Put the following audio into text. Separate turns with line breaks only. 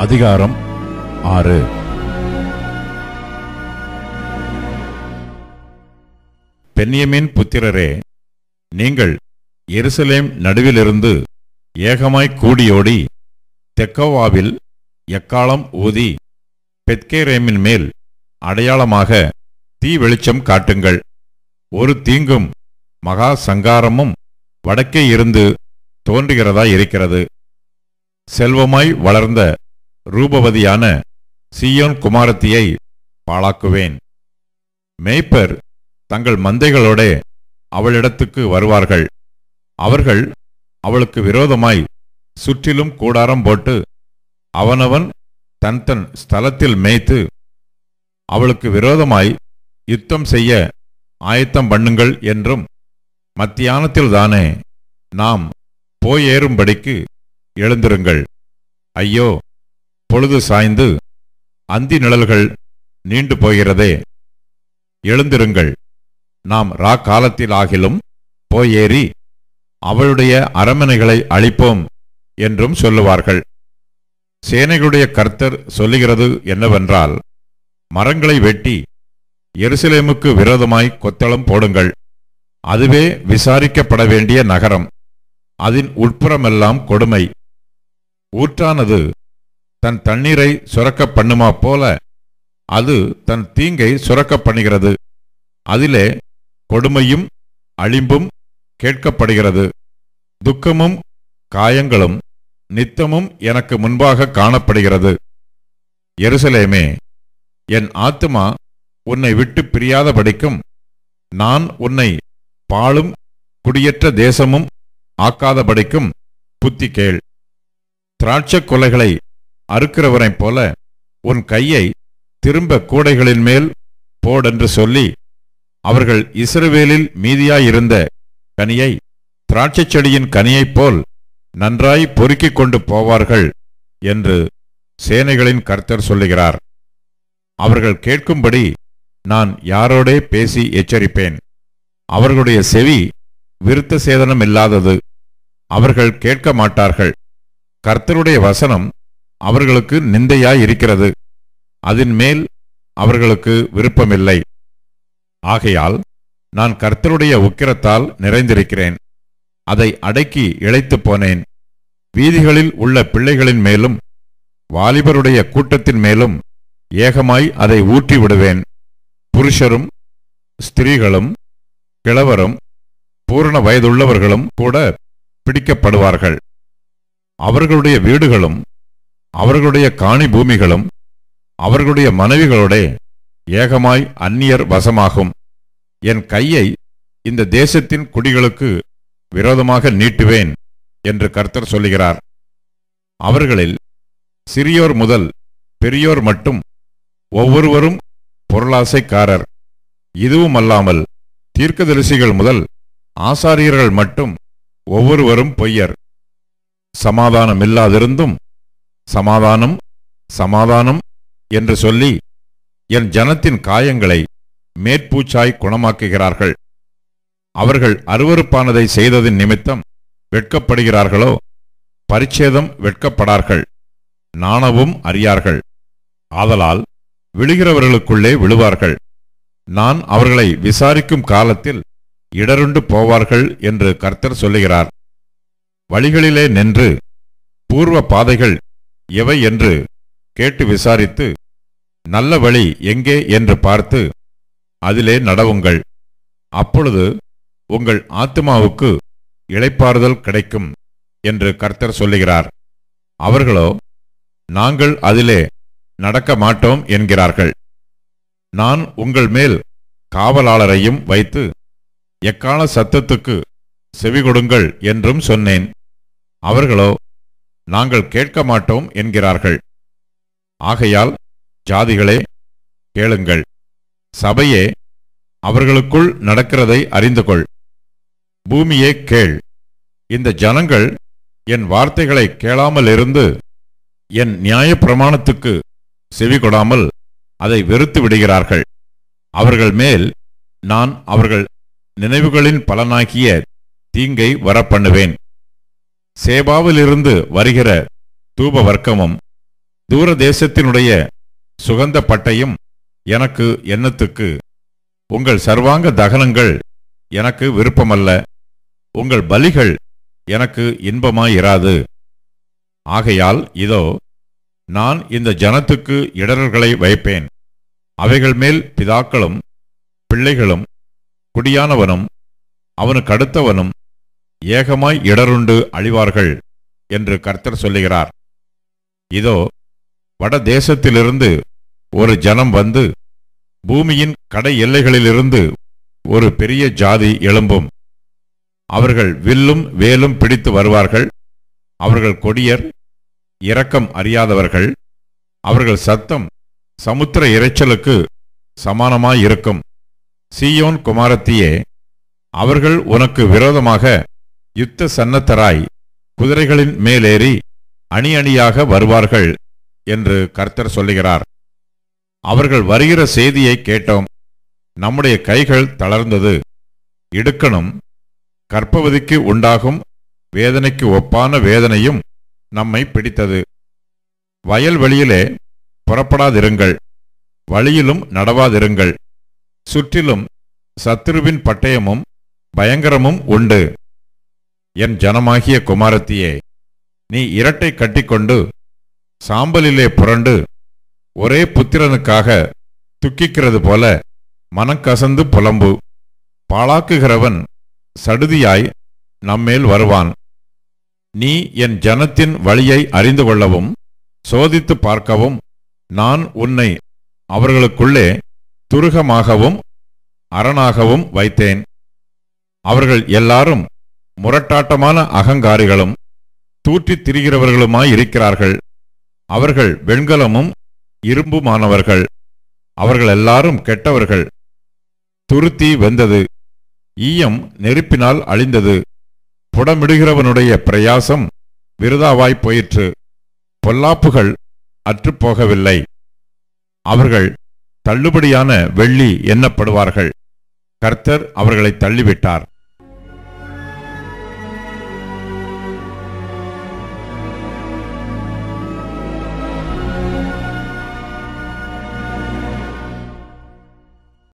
அதிகாரம் 6. பென்யமீன் புத்திரரே, நீங்கள் எருசலேம் நடுவிலிருந்து ஏகமாய் கூடியோடி தெக்கோவாவில் எக்காளம் ஊதி பெத்கேரேமின் மேல் அடையாளமாக தீ வெளிச்சம் காட்டுங்கள். ஒரு தீங்கும் மகா சங்காரமும் வடக்கே இருந்து தோன்றுகிறதாயிருக்கிறது. செல்வமாய் வளர்ந்த ரூபவதியான சீயோன் குமாரத்தியை பாழாக்குவேன். மேய்ப்பர் தங்கள் மந்தைகளோட அவளிடத்துக்கு வருவார்கள். அவர்கள் அவளுக்கு விரோதமாய் சுற்றிலும் கூடாரம் போட்டு அவனவன் தன் தன் ஸ்தலத்தில் மேய்த்து அவளுக்கு விரோதமாய் யுத்தம் செய்ய ஆயத்தம் பண்ணுங்கள் என்றும், மத்தியானத்தில்தானே நாம் போயேறும்படிக்கு எழுந்திருங்கள். ஐயோ, பொழுது சாய்ந்து அந்தி நிழல்கள் நீண்டு போகிறதே. எழுந்திருங்கள், நாம் காலத்திலாகிலும் போயேறி அவளுடைய அரமனைகளை அழிப்போம் என்றும் சொல்லுவார்கள். சேனைகளுடைய கர்த்தர் சொல்லுகிறது என்னவென்றால், மரங்களை வெட்டி எருசலேமுக்கு விரோதமாய் கொத்தளம் போடுங்கள். அதுவே விசாரிக்கப்பட வேண்டிய நகரம். அதன் உட்புறமெல்லாம் கொடுமை. ஊற்றானது தன் தண்ணீரை சுரக்க பண்ணுமா போல அது தன் தீங்கை சுரக்க பண்ணுகிறது. அதிலே கொடுமையும் அழிம்பும் கேட்கப்படுகிறது. துக்கமும் காயங்களும் நித்தமும் எனக்கு முன்பாக காணப்படுகிறது. எருசலேமே, என் ஆத்துமா உன்னை விட்டு பிரியாதபடிக்கும் நான் உன்னை பாழும் குடியற்ற தேசமும் ஆக்காதபடிக்கும் புத்தி கேள். திராட்சை கொலைகளை அறுக்கிறவனைப் போல உன் கையை திரும்ப கூடைகளின் மேல் போடென்று சொல்லி, அவர்கள் இஸ்ரவேலில் மீதியாயிருந்த கனியை திராட்சை செடியின் கனியைப் போல் நன்றாய் பொறுக்கிக் கொண்டு போவார்கள் என்று சேனைகளின் கர்த்தர் சொல்லுகிறார். அவர்கள் கேட்கும்படி நான் யாரோடே பேசி எச்சரிப்பேன். அவர்களுடைய செவி விருத்த சேதனம் இல்லாதது. அவர்கள் கேட்க மாட்டார்கள். கர்த்தருடைய வசனம் அவர்களுக்கு நிந்தையாயிருக்கிறது. அதன் மேல் அவர்களுக்கு விருப்பமில்லை. ஆகையால் நான் கர்த்தருடைய உக்கிரத்தால் நிறைந்திருக்கிறேன். அதை அடக்கி இளைத்துப் போனேன். வீதிகளில் உள்ள பிள்ளைகளின் மேலும் வாலிபருடைய கூட்டத்தின் மேலும் ஏகமாய் அதை ஊற்றி விடுவேன். புருஷரும் ஸ்திரீகளும் கிழவரும் பூரண வயதுள்ளவர்களும் கூட பிடிக்கப்படுவார்கள். அவர்களுடைய வீடுகளும் அவர்களுடைய காணி பூமிகளும் அவர்களுடைய மனைவிகளோட ஏகமாய் அந்நியர் வசமாகும். என் கையை இந்த தேசத்தின் குடிகளுக்கு விரோதமாக நீட்டுவேன் என்று கர்த்தர் சொல்லுகிறார். அவர்களில் சிறியோர் முதல் பெரியோர் மட்டும் ஒவ்வொருவரும் பொருளாசைக்காரர். இதுவுமல்லாமல் தீர்க்கதரிசிகள் முதல் ஆசாரியர்கள் மட்டும் ஒவ்வொருவரும் பொய்யர். சமாதானமில்லாதிருந்தும் சமாதானம் சமாதானம் என்று சொல்லி என் ஜனத்தின் காயங்களை மேற்பூச்சாய் குணமாக்குகிறார்கள். அவர்கள் அருவருப்பானதை செய்ததின் நிமித்தம் வெட்கப்படுகிறார்களோ, பரிச்சேதம் வெட்கப்படார்கள், நாணவும் அறியார்கள். ஆதலால் விழுகிறவர்களுக்குள்ளே விழுவார்கள். நான் அவர்களை விசாரிக்கும் காலத்தில் இடருண்டு போவார்கள் என்று கர்த்தர் சொல்லுகிறார். வழிகளிலே நின்று பூர்வ பாதைகள் எவை என்று கேட்டு விசாரித்து, நல்ல வழி எங்கே என்று பார்த்து அதிலே நடவுங்கள். அப்பொழுது உங்கள் ஆத்துமாவுக்கு இளைப்பாறுதல் கிடைக்கும் என்று கர்த்தர் சொல்லுகிறார். அவர்களோ, நாங்கள் அதிலே நடக்க மாட்டோம் என்கிறார்கள். நான் உங்கள் மேல் காவலாளரையும் வைத்து எக்கால சத்தத்துக்கு செவிகொடுங்கள் என்றும் சொன்னேன். அவர்களோ, நாங்கள் கேட்க மாட்டோம் என்கிறார்கள். ஆகையால் ஜாதிகளே, கேளுங்கள். சபையே, அவர்களுக்குள் நடக்கிறதை அறிந்து கொள். பூமியே கேள். இந்த ஜனங்கள் என் வார்த்தைகளை கேளாமல் இருந்து என் நியாயப்பிரமாணத்துக்கு செவிகொடாமல் அதை வெறுத்து விடுகிறார்கள். அவர்கள் மேல் நான் அவர்கள் நினைவுகளின் பலனாகிய தீங்கை வரப்பண்ணுவேன். சேபாவிலிருந்து வருகிற தூப வர்க்கமும் தூர தேசத்தினுடைய சுகந்த பட்டையும் எனக்கு எண்ணத்துக்கு, உங்கள் சர்வாங்க தகனங்கள் எனக்கு விருப்பமல்ல, உங்கள் பலிகள் எனக்கு இன்பமாயிராது. ஆகையால் இதோ நான் இந்த ஜனத்துக்கு இடரல்களை வைப்பேன். அவைகள் மேல் பிதாக்களும் பிள்ளைகளும் குடியானவனும் அவனுக்கு அடுத்தவனும் ஏகமாய் இடருண்டு அழிவார்கள் என்று கர்த்தர் சொல்லுகிறார். இதோ வட தேசத்திலிருந்து ஒரு ஜனம் வந்து பூமியின் கடை எல்லைகளிலிருந்து ஒரு பெரிய ஜாதி எழும்பும். அவர்கள் வில்லும் வேலும் பிடித்து வருவார்கள். அவர்கள் கொடியர், இரக்கம் அறியாதவர்கள். அவர்கள் சத்தம் சமுத்திர இரைச்சலுக்கு சமானமாயிருக்கும். சீயோன் குமாரத்தியே, அவர்கள் உனக்கு விரோதமாக யுத்த சன்னத்தராய் குதிரைகளின் மேலேறி அணி அணியாக வருவார்கள் என்று கர்த்தர் சொல்லுகிறார். அவர்கள் வருகிற செய்தியை கேட்டோம். நம்முடைய கைகள் தளர்ந்தது. இடுக்கணும் கர்ப்பவதிக்கு உண்டாகும் வேதனைக்கு ஒப்பான வேதனையும் நம்மை பிடித்தது. வயல்வெளியிலே புறப்படாதிருங்கள், வழியிலும் நடவாதிருங்கள். சுற்றிலும் சத்துருவின் பட்டயமும் பயங்கரமும் உண்டு. என் ஜனமாகிய குமாரத்தியே, நீ இரட்டை கட்டிக்கொண்டு சாம்பலிலே புரண்டு ஒரே புத்திரனுக்காக துக்கிக்கிறது போல மனக்கசந்து புலம்பு. பாழாக்குகிறவன் சடுதியாய் நம்மேல் வருவான். நீ என் ஜனத்தின் வழியை அறிந்து கொள்ளவும் சோதித்து பார்க்கவும் நான் உன்னை அவர்களுக்குள்ளே துருகமாகவும் அரணாகவும் வைத்தேன். அவர்கள் எல்லாரும் முரட்டாட்டமான அகங்காரிகளும் தூற்றித் திரிகிறவர்களுமாயிருக்கிறார்கள். அவர்கள் வெண்கலமும் இரும்புமானவர்கள். அவர்கள் எல்லாரும் கெட்டவர்கள். துருத்தி வெந்தது, ஈயம் நெருப்பினால் அழிந்தது. புடமிடுகிறவனுடைய பிரயாசம் விருதாவாய்ப் போயிற்று. பொல்லாப்புகள் அற்றுப்போகவில்லை. அவர்கள் தள்ளுபடியான வெள்ளி எண்ணப்படுவார்கள். கர்த்தர் அவர்களை தள்ளிவிட்டார்.